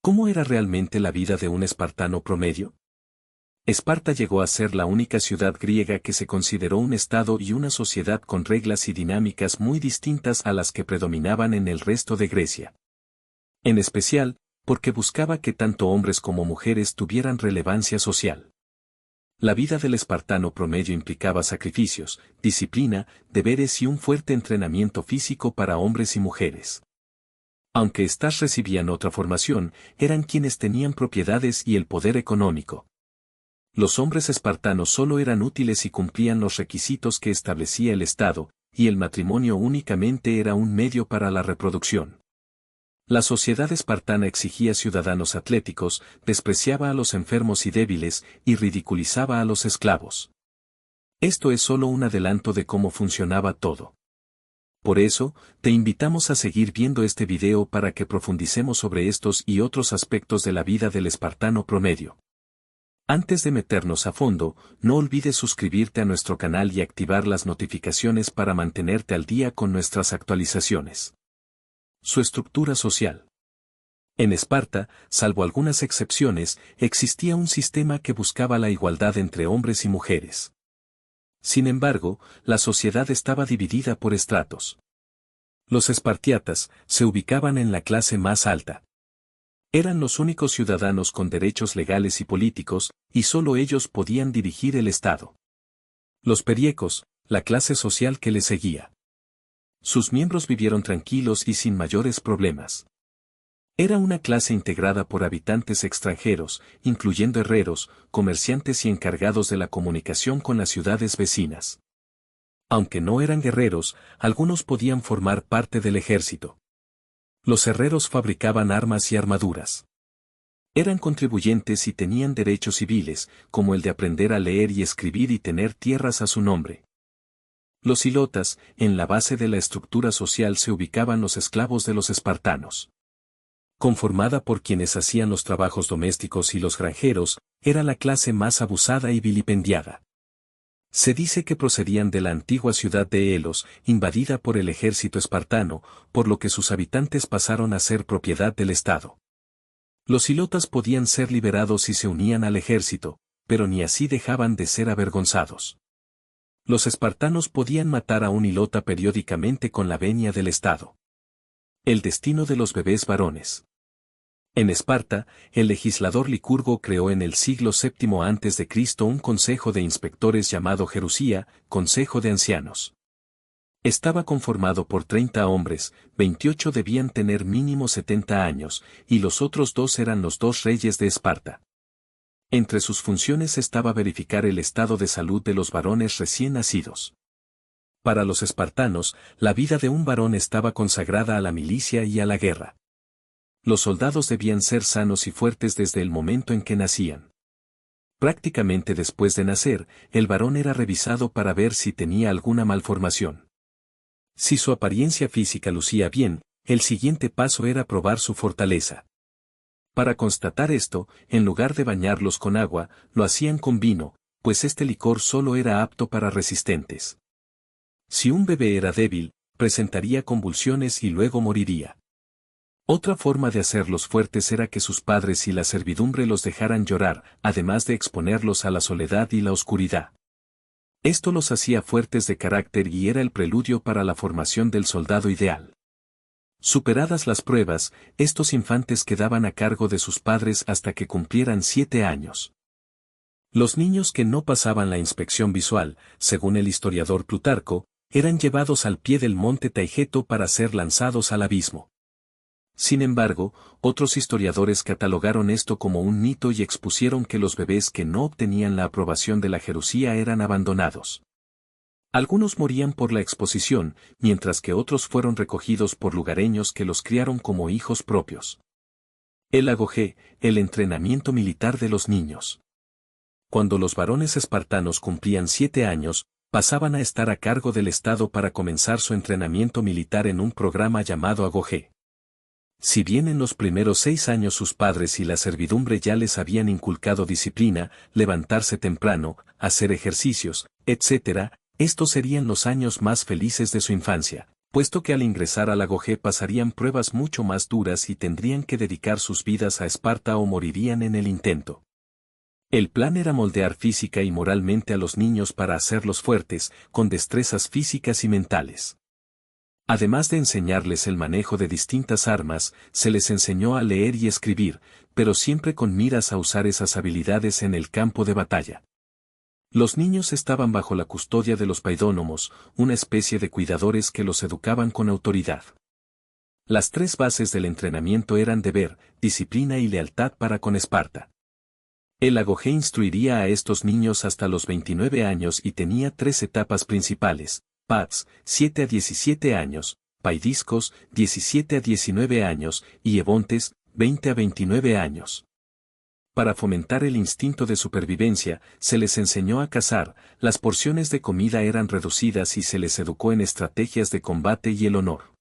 ¿Cómo era realmente la vida de un espartano promedio? Esparta llegó a ser la única ciudad griega que se consideró un estado y una sociedad con reglas y dinámicas muy distintas a las que predominaban en el resto de Grecia. En especial, porque buscaba que tanto hombres como mujeres tuvieran relevancia social. La vida del espartano promedio implicaba sacrificios, disciplina, deberes y un fuerte entrenamiento físico para hombres y mujeres. Aunque éstas recibían otra formación, eran quienes tenían propiedades y el poder económico. Los hombres espartanos solo eran útiles si cumplían los requisitos que establecía el Estado, y el matrimonio únicamente era un medio para la reproducción. La sociedad espartana exigía ciudadanos atléticos, despreciaba a los enfermos y débiles, y ridiculizaba a los esclavos. Esto es solo un adelanto de cómo funcionaba todo. Por eso, te invitamos a seguir viendo este video para que profundicemos sobre estos y otros aspectos de la vida del espartano promedio. Antes de meternos a fondo, no olvides suscribirte a nuestro canal y activar las notificaciones para mantenerte al día con nuestras actualizaciones. Su estructura social. En Esparta, salvo algunas excepciones, existía un sistema que buscaba la igualdad entre hombres y mujeres. Sin embargo, la sociedad estaba dividida por estratos. Los espartiatas se ubicaban en la clase más alta. Eran los únicos ciudadanos con derechos legales y políticos, y solo ellos podían dirigir el Estado. Los periecos, la clase social que les seguía. Sus miembros vivieron tranquilos y sin mayores problemas. Era una clase integrada por habitantes extranjeros, incluyendo herreros, comerciantes y encargados de la comunicación con las ciudades vecinas. Aunque no eran guerreros, algunos podían formar parte del ejército. Los herreros fabricaban armas y armaduras. Eran contribuyentes y tenían derechos civiles, como el de aprender a leer y escribir y tener tierras a su nombre. Los hilotas, en la base de la estructura social se ubicaban los esclavos de los espartanos. Conformada por quienes hacían los trabajos domésticos y los granjeros, era la clase más abusada y vilipendiada. Se dice que procedían de la antigua ciudad de Helos, invadida por el ejército espartano, por lo que sus habitantes pasaron a ser propiedad del Estado. Los hilotas podían ser liberados si se unían al ejército, pero ni así dejaban de ser avergonzados. Los espartanos podían matar a un hilota periódicamente con la venia del Estado. El destino de los bebés varones. En Esparta, el legislador Licurgo creó en el siglo VII a.C. un consejo de inspectores llamado Gerusía, Consejo de Ancianos. Estaba conformado por 30 hombres, 28 debían tener mínimo 70 años, y los otros 2 eran los 2 reyes de Esparta. Entre sus funciones estaba verificar el estado de salud de los varones recién nacidos. Para los espartanos, la vida de un varón estaba consagrada a la milicia y a la guerra. Los soldados debían ser sanos y fuertes desde el momento en que nacían. Prácticamente después de nacer, el varón era revisado para ver si tenía alguna malformación. Si su apariencia física lucía bien, el siguiente paso era probar su fortaleza. Para constatar esto, en lugar de bañarlos con agua, lo hacían con vino, pues este licor solo era apto para resistentes. Si un bebé era débil, presentaría convulsiones y luego moriría. Otra forma de hacerlos fuertes era que sus padres y la servidumbre los dejaran llorar, además de exponerlos a la soledad y la oscuridad. Esto los hacía fuertes de carácter y era el preludio para la formación del soldado ideal. Superadas las pruebas, estos infantes quedaban a cargo de sus padres hasta que cumplieran 7 años. Los niños que no pasaban la inspección visual, según el historiador Plutarco, eran llevados al pie del monte Taygeto para ser lanzados al abismo. Sin embargo, otros historiadores catalogaron esto como un mito y expusieron que los bebés que no obtenían la aprobación de la Gerusía eran abandonados. Algunos morían por la exposición, mientras que otros fueron recogidos por lugareños que los criaron como hijos propios. El agoge, el entrenamiento militar de los niños. Cuando los varones espartanos cumplían 7 años, pasaban a estar a cargo del Estado para comenzar su entrenamiento militar en un programa llamado agoge. Si bien en los primeros 6 años sus padres y la servidumbre ya les habían inculcado disciplina, levantarse temprano, hacer ejercicios, etc., estos serían los años más felices de su infancia, puesto que al ingresar al Agogé pasarían pruebas mucho más duras y tendrían que dedicar sus vidas a Esparta o morirían en el intento. El plan era moldear física y moralmente a los niños para hacerlos fuertes, con destrezas físicas y mentales. Además de enseñarles el manejo de distintas armas, se les enseñó a leer y escribir, pero siempre con miras a usar esas habilidades en el campo de batalla. Los niños estaban bajo la custodia de los paidónomos, una especie de cuidadores que los educaban con autoridad. Las tres bases del entrenamiento eran deber, disciplina y lealtad para con Esparta. El Agogé instruiría a estos niños hasta los 29 años y tenía tres etapas principales: Pads, 7 a 17 años, Paidiscos, 17 a 19 años, y Ebontes, 20 a 29 años. Para fomentar el instinto de supervivencia, se les enseñó a cazar, las porciones de comida eran reducidas y se les educó en estrategias de combate y el honor.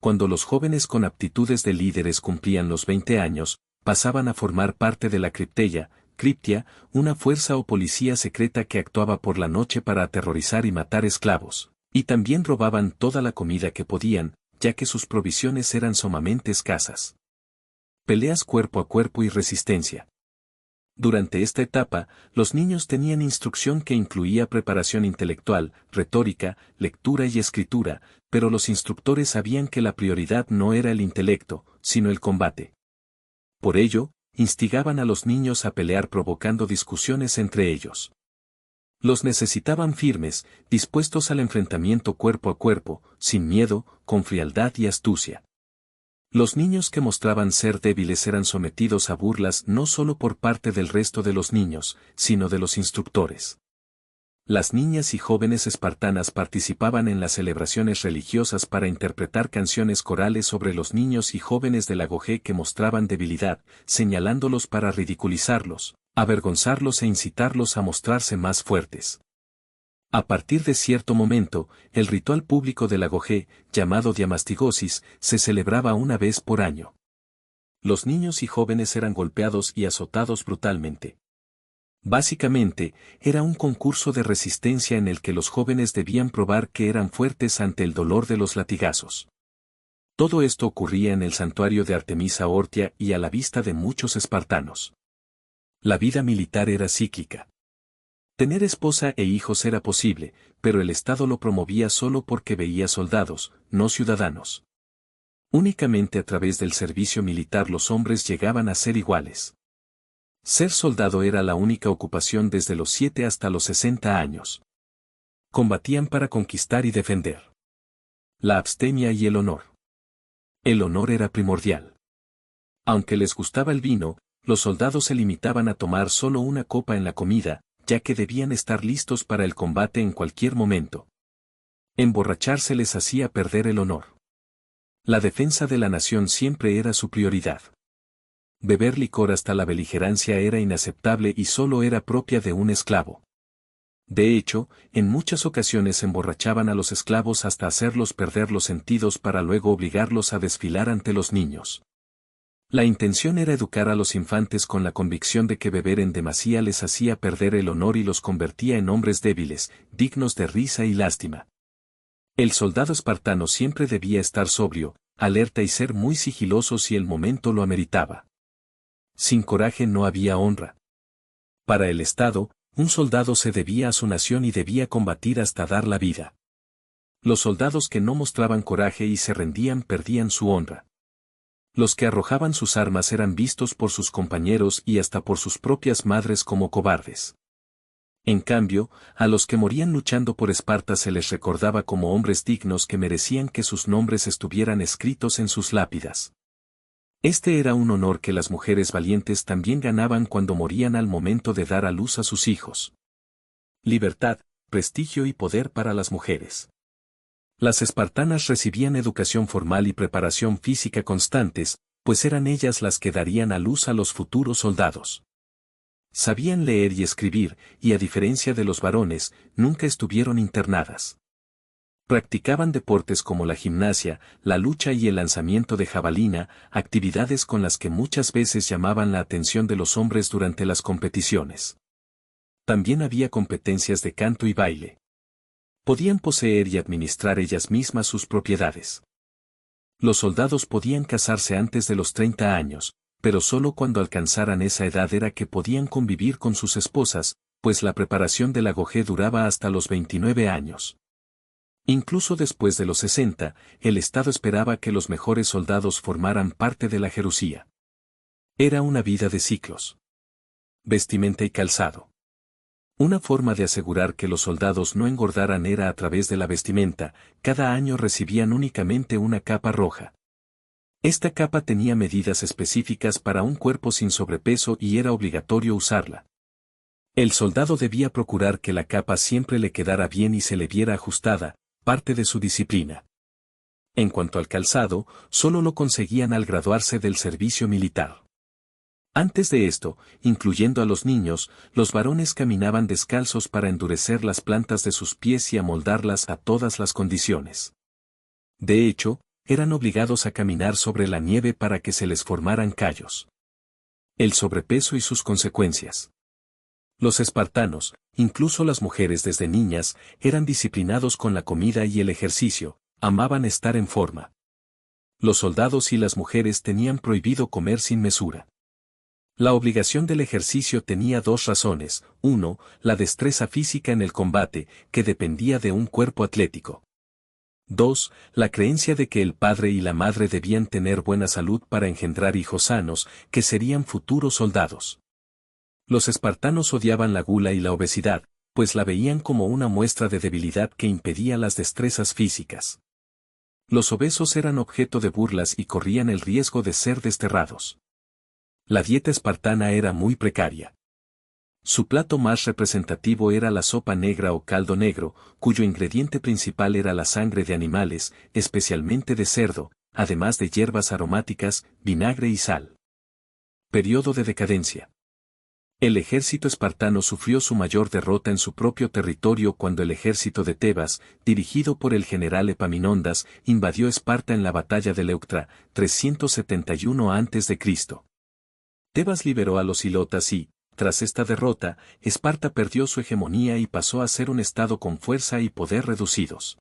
Cuando los jóvenes con aptitudes de líderes cumplían los 20 años, pasaban a formar parte de la Criptia, una fuerza o policía secreta que actuaba por la noche para aterrorizar y matar esclavos, y también robaban toda la comida que podían, ya que sus provisiones eran sumamente escasas. Peleas cuerpo a cuerpo y resistencia. Durante esta etapa, los niños tenían instrucción que incluía preparación intelectual, retórica, lectura y escritura, pero los instructores sabían que la prioridad no era el intelecto, sino el combate. Por ello, instigaban a los niños a pelear provocando discusiones entre ellos. Los necesitaban firmes, dispuestos al enfrentamiento cuerpo a cuerpo, sin miedo, con frialdad y astucia. Los niños que mostraban ser débiles eran sometidos a burlas no solo por parte del resto de los niños, sino de los instructores. Las niñas y jóvenes espartanas participaban en las celebraciones religiosas para interpretar canciones corales sobre los niños y jóvenes del Agogé que mostraban debilidad, señalándolos para ridiculizarlos, avergonzarlos e incitarlos a mostrarse más fuertes. A partir de cierto momento, el ritual público del Agogé, llamado diamastigosis, se celebraba una vez por año. Los niños y jóvenes eran golpeados y azotados brutalmente. Básicamente, era un concurso de resistencia en el que los jóvenes debían probar que eran fuertes ante el dolor de los latigazos. Todo esto ocurría en el santuario de Artemisa Ortia y a la vista de muchos espartanos. La vida militar era cíclica. Tener esposa e hijos era posible, pero el Estado lo promovía solo porque veía soldados, no ciudadanos. Únicamente a través del servicio militar los hombres llegaban a ser iguales. Ser soldado era la única ocupación desde los 7 hasta los 60 años. Combatían para conquistar y defender. La abstemia y el honor. El honor era primordial. Aunque les gustaba el vino, los soldados se limitaban a tomar solo una copa en la comida, ya que debían estar listos para el combate en cualquier momento. Emborracharse les hacía perder el honor. La defensa de la nación siempre era su prioridad. Beber licor hasta la beligerancia era inaceptable y solo era propia de un esclavo. De hecho, en muchas ocasiones emborrachaban a los esclavos hasta hacerlos perder los sentidos para luego obligarlos a desfilar ante los niños. La intención era educar a los infantes con la convicción de que beber en demasía les hacía perder el honor y los convertía en hombres débiles, dignos de risa y lástima. El soldado espartano siempre debía estar sobrio, alerta y ser muy sigiloso si el momento lo ameritaba. Sin coraje no había honra. Para el Estado, un soldado se debía a su nación y debía combatir hasta dar la vida. Los soldados que no mostraban coraje y se rendían perdían su honra. Los que arrojaban sus armas eran vistos por sus compañeros y hasta por sus propias madres como cobardes. En cambio, a los que morían luchando por Esparta se les recordaba como hombres dignos que merecían que sus nombres estuvieran escritos en sus lápidas. Este era un honor que las mujeres valientes también ganaban cuando morían al momento de dar a luz a sus hijos. Libertad, prestigio y poder para las mujeres. Las espartanas recibían educación formal y preparación física constantes, pues eran ellas las que darían a luz a los futuros soldados. Sabían leer y escribir, y a diferencia de los varones, nunca estuvieron internadas. Practicaban deportes como la gimnasia, la lucha y el lanzamiento de jabalina, actividades con las que muchas veces llamaban la atención de los hombres durante las competiciones. También había competencias de canto y baile. Podían poseer y administrar ellas mismas sus propiedades. Los soldados podían casarse antes de los 30 años, pero solo cuando alcanzaran esa edad era que podían convivir con sus esposas, pues la preparación de la gojé duraba hasta los 29 años. Incluso después de los 60, el Estado esperaba que los mejores soldados formaran parte de la jerusía. Era una vida de ciclos. Vestimenta y calzado. Una forma de asegurar que los soldados no engordaran era a través de la vestimenta. Cada año recibían únicamente una capa roja. Esta capa tenía medidas específicas para un cuerpo sin sobrepeso y era obligatorio usarla. El soldado debía procurar que la capa siempre le quedara bien y se le viera ajustada, parte de su disciplina. En cuanto al calzado, solo lo conseguían al graduarse del servicio militar. Antes de esto, incluyendo a los niños, los varones caminaban descalzos para endurecer las plantas de sus pies y amoldarlas a todas las condiciones. De hecho, eran obligados a caminar sobre la nieve para que se les formaran callos. El sobrepeso y sus consecuencias. Los espartanos, incluso las mujeres desde niñas, eran disciplinados con la comida y el ejercicio, amaban estar en forma. Los soldados y las mujeres tenían prohibido comer sin mesura. La obligación del ejercicio tenía dos razones: uno, la destreza física en el combate, que dependía de un cuerpo atlético. 2. La creencia de que el padre y la madre debían tener buena salud para engendrar hijos sanos, que serían futuros soldados. Los espartanos odiaban la gula y la obesidad, pues la veían como una muestra de debilidad que impedía las destrezas físicas. Los obesos eran objeto de burlas y corrían el riesgo de ser desterrados. La dieta espartana era muy precaria. Su plato más representativo era la sopa negra o caldo negro, cuyo ingrediente principal era la sangre de animales, especialmente de cerdo, además de hierbas aromáticas, vinagre y sal. Periodo de decadencia. El ejército espartano sufrió su mayor derrota en su propio territorio cuando el ejército de Tebas, dirigido por el general Epaminondas, invadió Esparta en la batalla de Leuctra, 371 a.C. Tebas liberó a los hilotas y, tras esta derrota, Esparta perdió su hegemonía y pasó a ser un estado con fuerza y poder reducidos.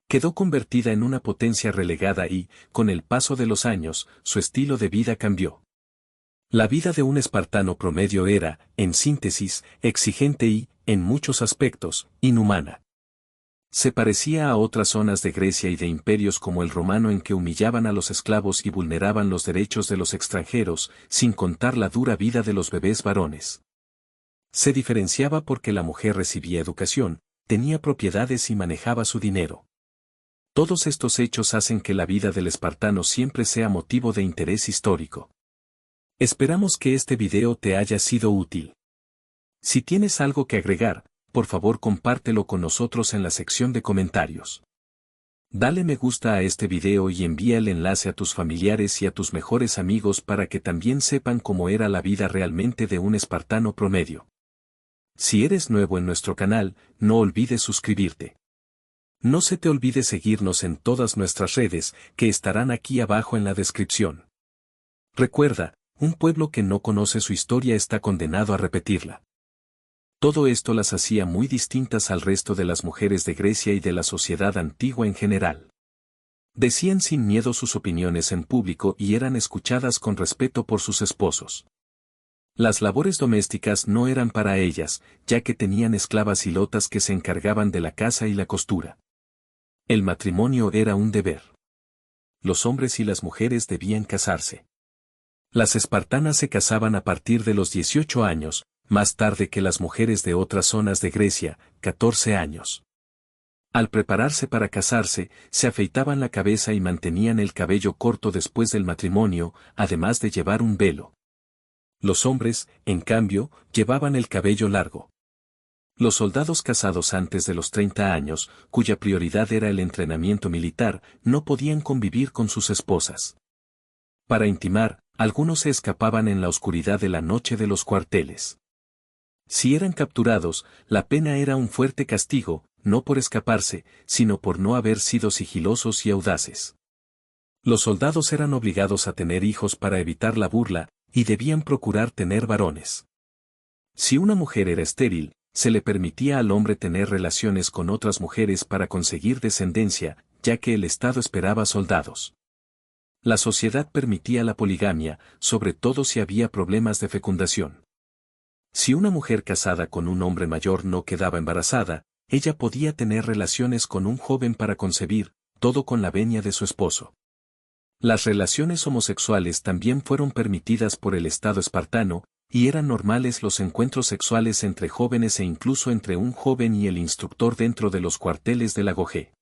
Quedó convertida en una potencia relegada y, con el paso de los años, su estilo de vida cambió. La vida de un espartano promedio era, en síntesis, exigente y, en muchos aspectos, inhumana. Se parecía a otras zonas de Grecia y de imperios como el romano en que humillaban a los esclavos y vulneraban los derechos de los extranjeros, sin contar la dura vida de los bebés varones. Se diferenciaba porque la mujer recibía educación, tenía propiedades y manejaba su dinero. Todos estos hechos hacen que la vida del espartano siempre sea motivo de interés histórico. Esperamos que este video te haya sido útil. Si tienes algo que agregar, por favor compártelo con nosotros en la sección de comentarios. Dale me gusta a este video y envía el enlace a tus familiares y a tus mejores amigos para que también sepan cómo era la vida realmente de un espartano promedio. Si eres nuevo en nuestro canal, no olvides suscribirte. No se te olvide seguirnos en todas nuestras redes, que estarán aquí abajo en la descripción. Recuerda, un pueblo que no conoce su historia está condenado a repetirla. Todo esto las hacía muy distintas al resto de las mujeres de Grecia y de la sociedad antigua en general. Decían sin miedo sus opiniones en público y eran escuchadas con respeto por sus esposos. Las labores domésticas no eran para ellas, ya que tenían esclavas hilotas que se encargaban de la casa y la costura. El matrimonio era un deber. Los hombres y las mujeres debían casarse. Las espartanas se casaban a partir de los 18 años, más tarde que las mujeres de otras zonas de Grecia, 14 años. Al prepararse para casarse, se afeitaban la cabeza y mantenían el cabello corto después del matrimonio, además de llevar un velo. Los hombres, en cambio, llevaban el cabello largo. Los soldados casados antes de los 30 años, cuya prioridad era el entrenamiento militar, no podían convivir con sus esposas. Para intimar, algunos se escapaban en la oscuridad de la noche de los cuarteles. Si eran capturados, la pena era un fuerte castigo, no por escaparse, sino por no haber sido sigilosos y audaces. Los soldados eran obligados a tener hijos para evitar la burla, y debían procurar tener varones. Si una mujer era estéril, se le permitía al hombre tener relaciones con otras mujeres para conseguir descendencia, ya que el Estado esperaba soldados. La sociedad permitía la poligamia, sobre todo si había problemas de fecundación. Si una mujer casada con un hombre mayor no quedaba embarazada, ella podía tener relaciones con un joven para concebir, todo con la venia de su esposo. Las relaciones homosexuales también fueron permitidas por el Estado espartano, y eran normales los encuentros sexuales entre jóvenes e incluso entre un joven y el instructor dentro de los cuarteles del agoge.